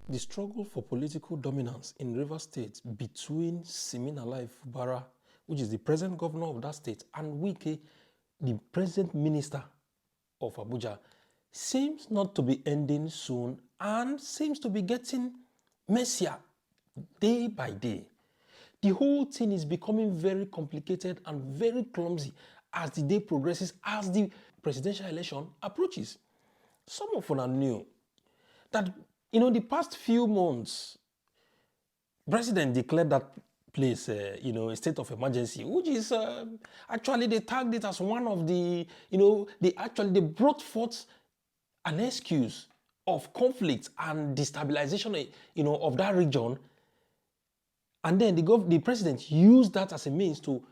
The struggle for political dominance in Rivers State between Siminalayi Fubara, which is the present governor of that state, and Wike, the present minister of Abuja, seems not to be ending soon and seems to be getting messier day by day. The whole thing is becoming very complicated and very clumsy as the day progresses, as the presidential election approaches. Some of you knew that, the past few months, President declared that place, a state of emergency, which is actually they tagged it as one of the, they brought forth an excuse of conflict and destabilization, of that region. And then the president used that as a means to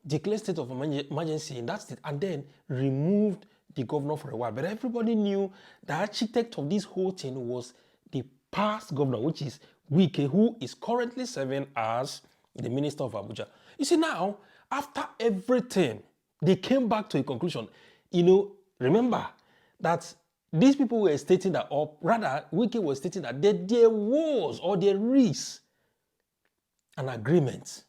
declare state of emergency in that state and then removed the governor for a while. But everybody knew the architect of this whole thing was the past governor, which is Wike, who is currently serving as the minister of Abuja. You see, now, after everything, they came back to a conclusion. Remember that these people were stating that, or rather, Wike was stating that there was or there is an agreement.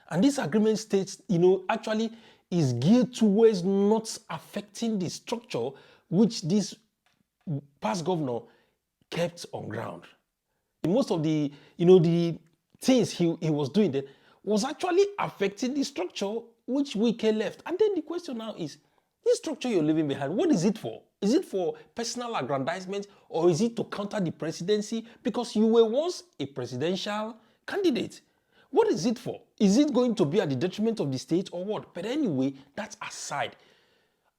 And this agreement states, actually is geared towards not affecting the structure which this past governor kept on ground. Most of the, the things he was doing then was actually affecting the structure which Wike left. And then the question now is, this structure you're leaving behind, what is it for? Is it for personal aggrandizement or is it to counter the presidency? Because you were once a presidential candidate. What is it for? Is it going to be at the detriment of the state or what? But anyway, that's aside.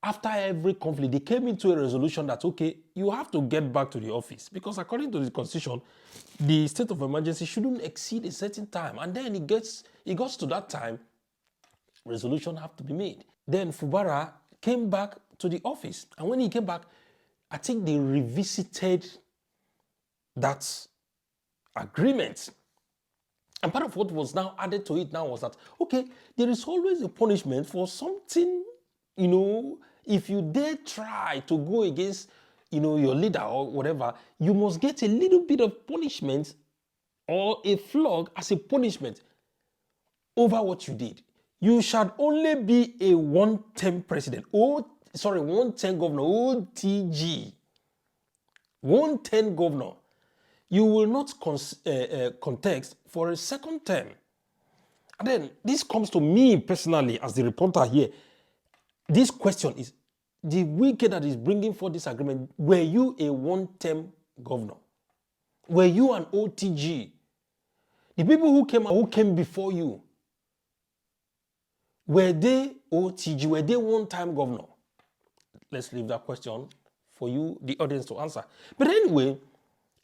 After every conflict, they came into a resolution that, okay, you have to get back to the office because according to the constitution, the state of emergency shouldn't exceed a certain time. And then it gets to that time, resolution have to be made. Then Fubara came back to the office. And when he came back, I think they revisited that agreement. And part of what was now added to it now was that, okay, there is always a punishment for something, if you dare try to go against, your leader or whatever, you must get a little bit of punishment or a flog as a punishment over what you did. You shall only be a one-term president. One-term governor, OTG. One-term governor. You will not contest for a second term. And then this comes to me personally as the reporter here. This question is, the Wike that is bringing forth this agreement, were you a one-term governor? Were you an OTG? The people who came before you, were they OTG? Were they one-time governor? Let's leave that question for you, the audience, to answer. But anyway,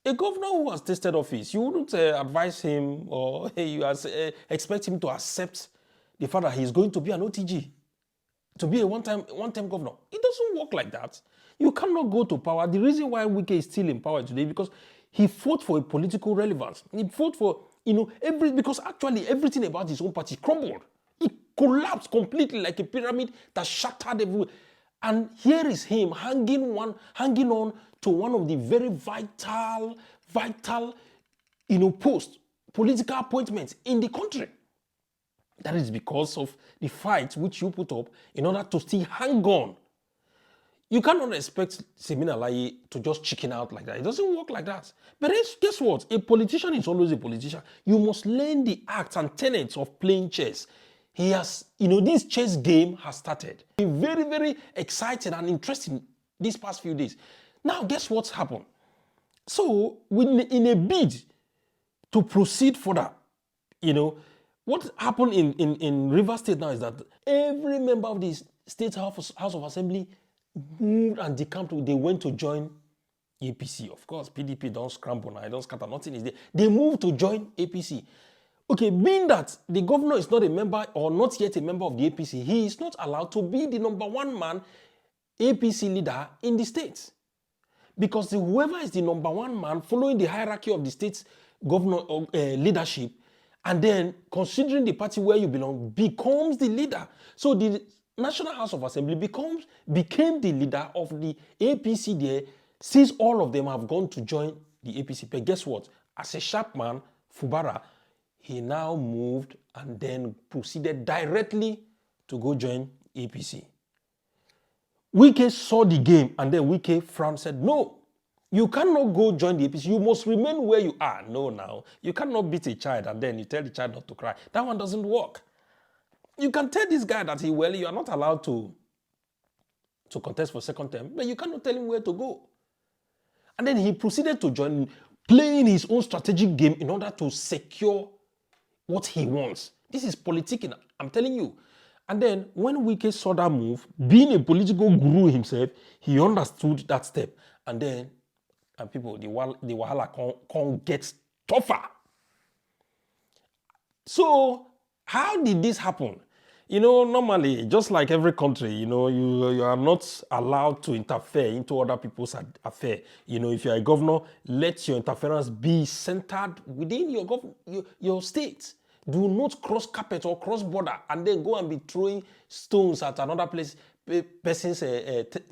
a governor who has tasted office, you wouldn't advise him or you expect him to accept the fact that he's going to be an OTG, to be a one-time governor. It doesn't work like that. You cannot go to power. The reason why Wike is still in power today is because he fought for a political relevance. He fought for, because actually everything about his own party crumbled. It collapsed completely like a pyramid that shattered everywhere. And here is him hanging on to one of the very vital, political appointments in the country. That is because of the fight which you put up in order to still hang on. You cannot expect Siminalayi to just chicken out like that. It doesn't work like that. But guess what? A politician is always a politician. You must learn the acts and tenets of playing chess. He has, this chess game has started. Very, very exciting and interesting these past few days. Now, guess what's happened? So, in a bid to proceed further, what happened in Rivers State now is that every member of the State House of Assembly moved and decamped. They went to join APC. Of course, PDP don't scramble now. Don't scatter. Nothing is there. They moved to join APC. Okay, being that the governor is not a member or not yet a member of the APC, he is not allowed to be the number one man APC leader in the state. Because whoever is the number one man following the hierarchy of the state's governor leadership, and then considering the party where you belong, becomes the leader. So the National House of Assembly became the leader of the APC there, since all of them have gone to join the APC. But guess what? As a sharp man, Fubara, he now moved and then proceeded directly to go join APC. Wike saw the game and then Wike frowned, said, no, you cannot go join the APC. You must remain where you are. No, now. You cannot beat a child and then you tell the child not to cry. That one doesn't work. You can tell this guy that you are not allowed to contest for second term, but you cannot tell him where to go. And then he proceeded to join, playing his own strategic game in order to secure what he wants. This is politicking, I'm telling you. And then when Wike saw that move, being a political guru himself, he understood that step. And then, and people, the wahala can't get tougher. So, how did this happen? You know, normally, just like every country, you know, you are not allowed to interfere into other people's affairs. You know, if you're a governor, let your interference be centered within your state. Do not cross carpet or cross border and then go and be throwing stones at another person's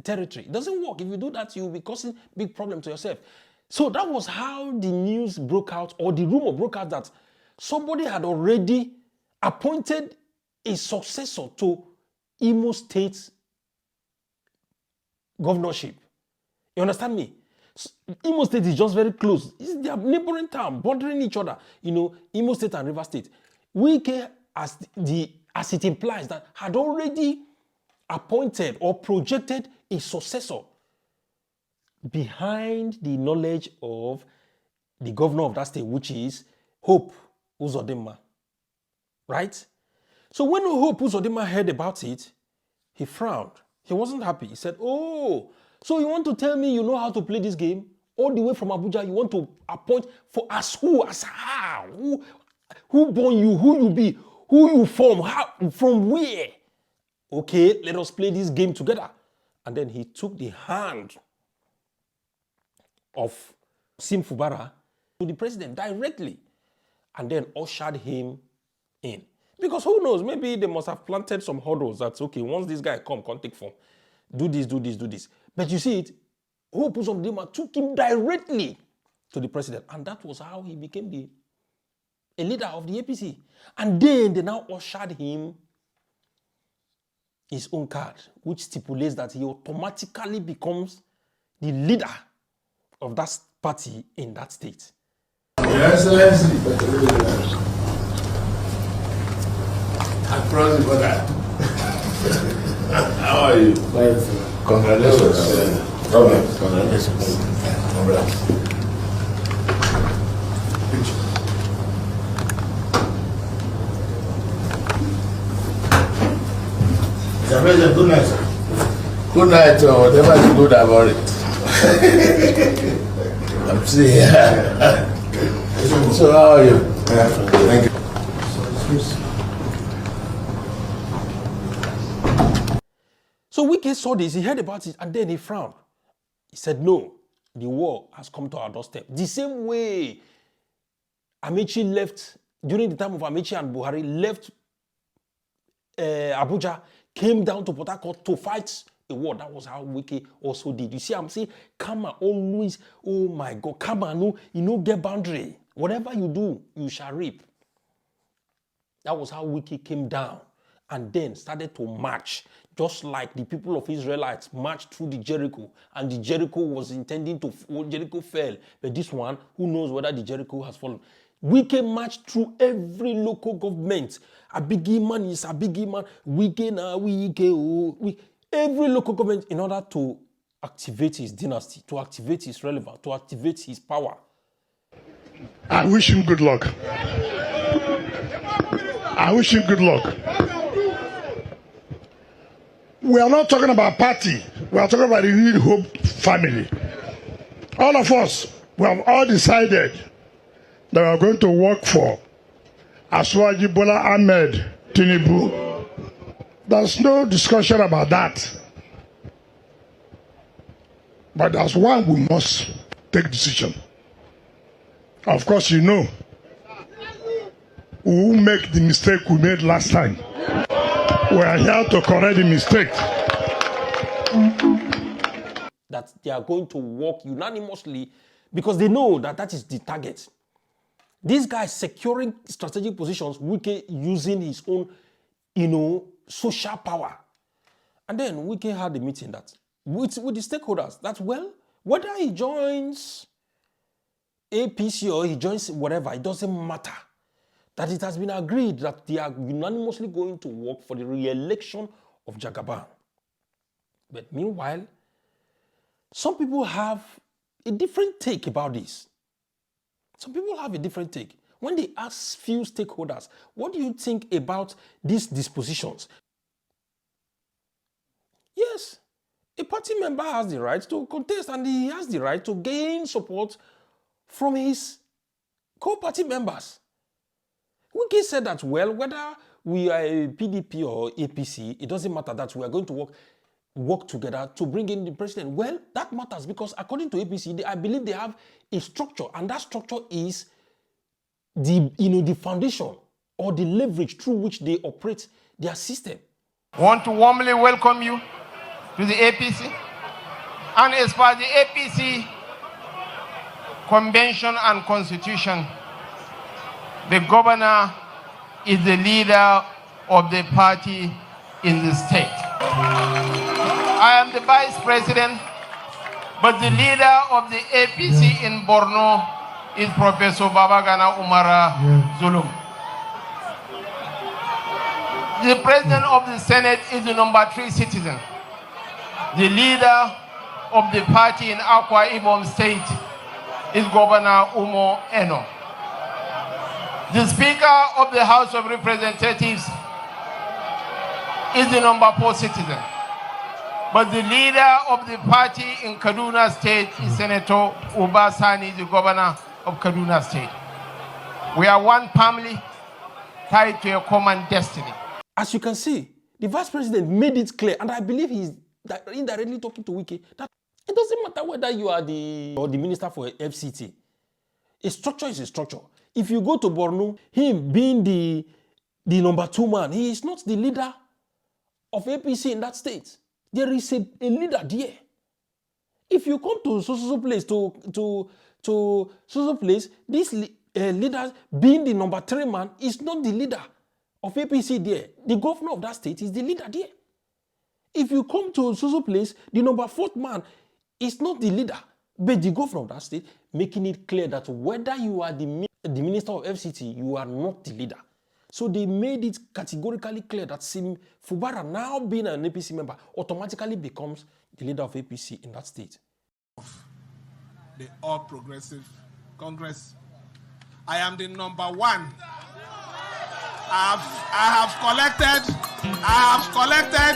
territory. It doesn't work. If you do that, you'll be causing big problem to yourself. So that was how the news broke out, or the rumor broke out, that somebody had already appointed a successor to Imo State's governorship. You understand me? Imo State is just very close. It's their neighboring town, bordering each other. You know, Imo State and River State. Wike, as it implies, that had already appointed or projected a successor behind the knowledge of the governor of that state, which is Hope Uzodinma. Right? So when Hope Uzodinma heard about it, he frowned. He wasn't happy. He said, oh, so you want to tell me you know how to play this game? All the way from Abuja, you want to appoint for as who? As how? Who born you? Who you be? Who you from? How? From where? Okay, let us play this game together. And then he took the hand of Nyesom Fubara to the president directly and then ushered him in. Because who knows, maybe they must have planted some hurdles that, okay, once this guy come, can't take form. Do this, do this, do this. But you see it, Hope Uzodinma took him directly to the president. And that was how he became a leader of the APC. And then they now ushered him his own card, which stipulates that he automatically becomes the leader of that party in that state. Your Excellency, across the border. How are you? Fine, sir. Congratulations. Congratulations. Congrats. Mr. President, good night, sir. Good night, or whatever is good about it. I'm still here. So how are you? Thank you. So Wike saw this, he heard about it, and then he frowned. He said, no, the war has come to our doorstep. The same way Amaechi left, during the time of Amaechi and Buhari, left Abuja, came down to Port Harcourt to fight a war. That was how Wike also did. You see, I'm saying, karma always, oh my God, karma, no, you know, get boundary. Whatever you do, you shall reap. That was how Wike came down and then started to march, just like the people of Israelites marched through the Jericho, and the Jericho was intending to, Jericho fell. But this one, who knows whether the Jericho has fallen? Wike marched through every local government. A biggie man is a biggie man. Wike na Wike, oh, every local government, in order to activate his dynasty, to activate his relevance, to activate his power. I wish him good luck. I wish him good luck. We are not talking about party. We are talking about the New Hope family. All of us, we have all decided that we are going to work for Asiwaju Bola Ahmed Tinubu. There's no discussion about that. But there's one we must take decision. Of course, you know, we will make the mistake we made last time. We are here to correct the mistake. That they are going to work unanimously because they know that that is the target. This guy securing strategic positions, Wike using his own, social power. And then Wike had a meeting that with the stakeholders that, well, whether he joins APC or he joins whatever, it doesn't matter. That it has been agreed that they are unanimously going to work for the re-election of Jagaban. But meanwhile, some people have a different take about this. Some people have a different take. When they ask few stakeholders, what do you think about these dispositions? Yes, a party member has the right to contest and he has the right to gain support from his co-party members. Wike said that, well, whether we are a PDP or APC, it doesn't matter, that we are going to work together to bring in the president. Well, that matters because according to APC, I believe they have a structure, and that structure is the foundation or the leverage through which they operate their system. I want to warmly welcome you to the APC. And as per the APC convention and constitution, the governor is the leader of the party in the state. I am the vice president, but the leader of the APC in Borno is Professor Babagana Umara Zulum. The president of the Senate is the number 3 citizen. The leader of the party in Akwa Ibom State is Governor Umo Eno. The Speaker of the House of Representatives is the number 4 citizen. But the leader of the party in Kaduna State is Senator Ubasani, the governor of Kaduna State. We are one family tied to a common destiny. As you can see, the vice president made it clear, and I believe he's indirectly talking to Wike, that it doesn't matter whether you are the minister for FCT. A structure is a structure. If you go to Borno, him being the number 2 man, he is not the leader of APC in that state. There is a leader there. If you come to so place, so place, this leader being the number 3 man is not the leader of APC there. The governor of that state is the leader there. If you come to so place, the number 4th man is not the leader, but the governor of that state, making it clear that whether you are the minister of FCT, you are not the leader. So they made it categorically clear that Fubara, now being an APC member, automatically becomes the leader of APC in that state. The All Progressive Congress. I am the number 1. I have collected,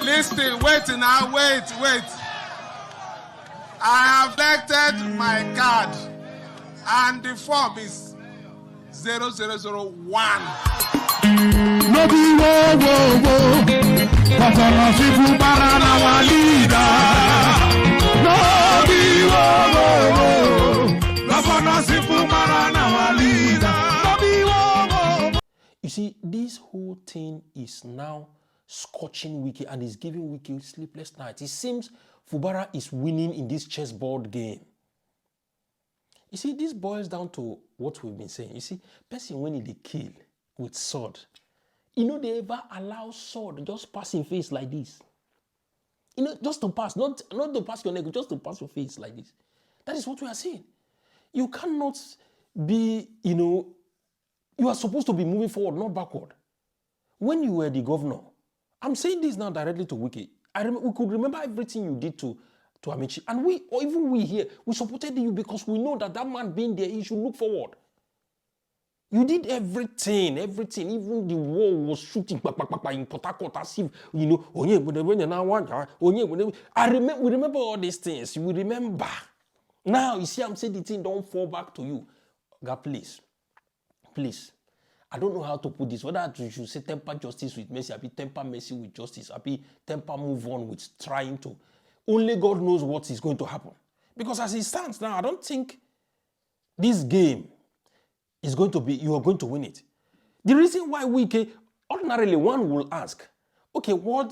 listen, wait now, wait. I have collected my card, and the form is 0001. No be wo, Godson Fubara na wa leader. No be wo, Godson Fubara na wa leader. No be wo. You see, this whole thing is now scorching Wike and is giving Wike sleepless nights. It seems Fubara is winning in this chessboard game. You see, this boils down to what we've been saying. You see, person when they kill with sword, they ever allow sword just pass in face like this. Just to pass, not to pass your neck, just to pass your face like this. That is what we are saying. You cannot be, you are supposed to be moving forward, not backward. When you were the governor, I'm saying this now directly to Wike. We could remember everything you did to Amici. And we here, we supported you because we know that man being there, he should look forward. You did everything. Even the war was shooting in Port Harcourt as if, we remember all these things. We remember. Now, you see, I'm saying the thing don't fall back to you. God, please. I don't know how to put this. Whether you should say temper justice with mercy, or temper mercy with justice, or temper move on with trying to. Only God knows what is going to happen. Because as it stands now, I don't think this game is going to be, you are going to win it. The reason why Wike, ordinarily one will ask, okay, why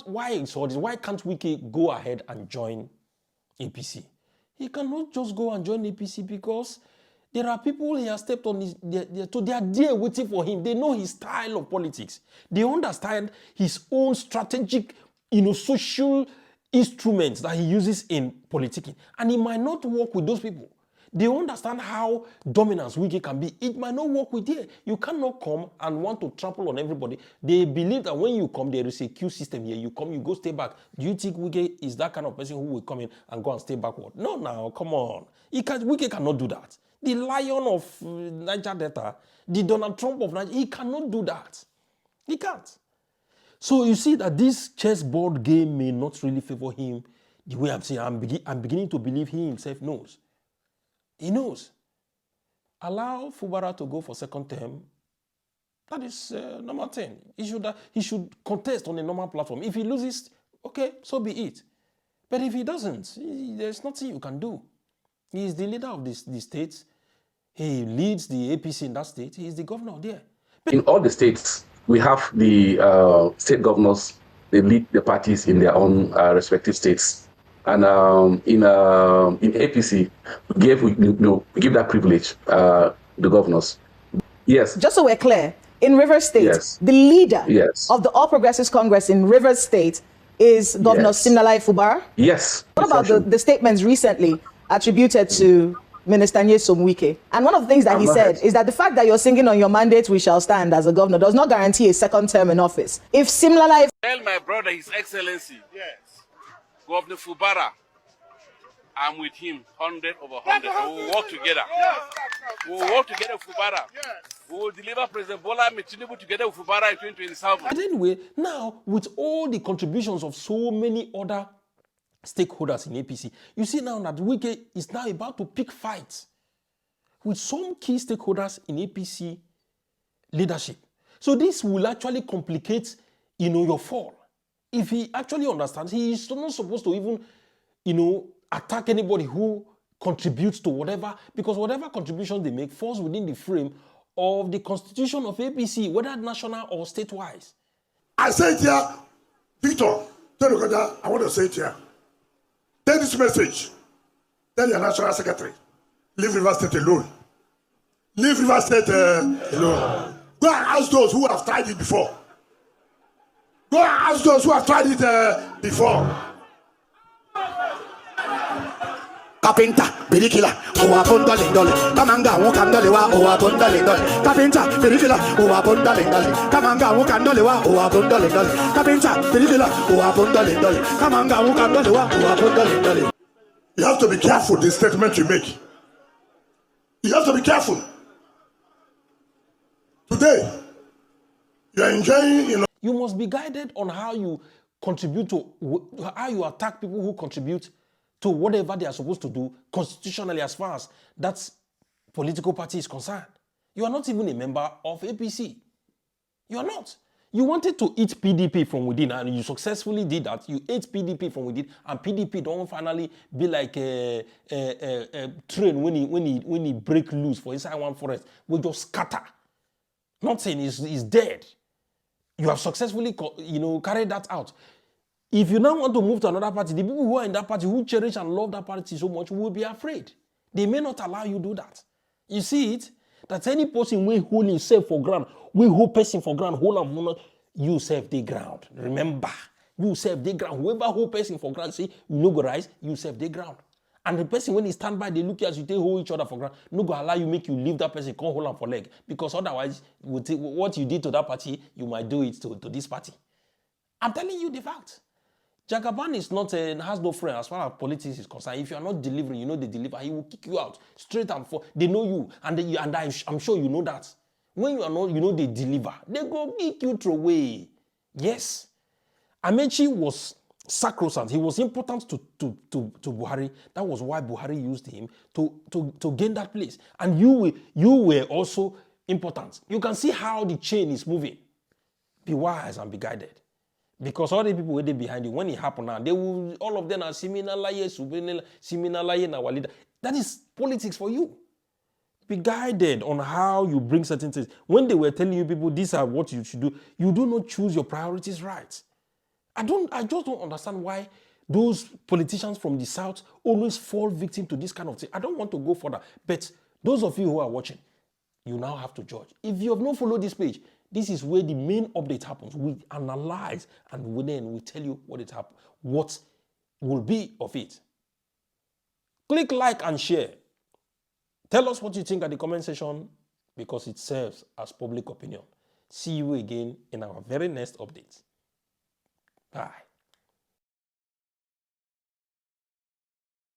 can't Wike go ahead and join APC? He cannot just go and join APC because there are people he has stepped on they are there waiting for him. They know his style of politics. They understand his own strategic, social instruments that he uses in politicking. And he might not work with those people. They understand how dominance Wike can be. It might not work with here. You cannot come and want to trample on everybody. They believe that when you come, there is a queue system here. You come, you go stay back. Do you think Wike is that kind of person who will come in and go and stay backward? No, now, come on. Wike cannot do that. The lion of Niger Delta, the Donald Trump of Niger, he cannot do that. He can't. So you see that this chessboard game may not really favor him the way I'm saying. I'm beginning to believe he himself knows. He knows. Allow Fubara to go for second term. That is normal thing. He should contest on a normal platform. If he loses, okay, so be it. But if he doesn't, there's nothing you can do. He is the leader of the state. He leads the APC in that state. He is the governor there. But in all the states, we have the state governors. They lead the parties in their own respective states. And in APC, we give that privilege the governors. Yes. Just so we're clear, in Rivers State, yes, the leader yes, of the All Progressives Congress in Rivers State is Governor yes, Siminalayi Fubara. Yes. What about the statements recently attributed to Minister Nyesom Wike? And one of the things that he said is that the fact that you're singing on your mandate, we shall stand as a governor, does not guarantee a second term in office. If Siminalayi... Tell my brother, His Excellency, yes, Governor Fubara, I'm with him 100 over 100. We will work together. We will work together with Fubara. We will deliver President Bola Tinubu together with Fubara in 2027. But anyway, now with all the contributions of so many other stakeholders in APC, you see now that Wike is now about to pick fights with some key stakeholders in APC leadership. So this will actually complicate, your fall. If he actually understands, he is not supposed to even, attack anybody who contributes to whatever, because whatever contribution they make falls within the frame of the constitution of APC, whether national or state-wise. I say it here, Victor, I want to say it here. Take this message. Tell your national secretary, leave Rivers State alone. Leave Rivers State alone. Go and ask those who have tried it before. Go and ask those who have tried it before. Kapinta, Birikila, Owaponda Lindole, Kamanga, Wokandolewa, Owaponda Lindole, Kapinta, Birikila, Owaponda Lindole, Kamanga, Wokandolewa, Owaponda Lindole, Kapinta, Birikila, Owaponda Lindole, Kamanga, Wokandolewa, Owaponda Lindole. You have to be careful the statement you make. You have to be careful. Today, you are enjoying, You must be guided on how you contribute to, how you attack people who contribute to whatever they are supposed to do constitutionally as far as that political party is concerned. You are not even a member of APC. You are not. You wanted to eat PDP from within and you successfully did that. You ate PDP from within and PDP don't finally be like a train when he break loose for inside one forest. We just scatter. Nothing is dead. You have successfully carried that out. If you now want to move to another party, the people who are in that party, who cherish and love that party so much, will be afraid. They may not allow you to do that. You see it? That any person will hold himself for ground, will hold person for ground, hold on, hold on, you serve the ground. Remember, you serve the ground. Whoever hold person for ground, say, you no go rise, you serve the ground. And the person, when he stand by, they look at you, they hold each other for ground. No go allow you, make you leave that person, can't hold on for leg. Because otherwise, what you did to that party, you might do it to this party. I'm telling you the fact. Jagaban is not has no friend as far as politics is concerned. If you are not delivering, they deliver. He will kick you out straight and forth. They know you, and I'm sure you know that. When you are not, they deliver. They go kick you through away. Yes, Amechi was sacrosanct. He was important to Buhari. That was why Buhari used him to gain that place. And you were also important. You can see how the chain is moving. Be wise and be guided. Because all the people were there behind you, when it happened now, they will, all of them are Siminalayi, Siminalayi, our leader. That is politics for you. Be guided on how you bring certain things. When they were telling you people, these are what you should do, you do not choose your priorities right. I just don't understand why Those politicians from the south always fall victim to this kind of thing. I don't want to go further, but those of you who are watching, you now have to judge. If you have not followed this page, this is where the main update happens. We analyze and then we tell you what will be of it. Click like and share. Tell us what you think at the comment section because it serves as public opinion. See you again in our very next update. Bye.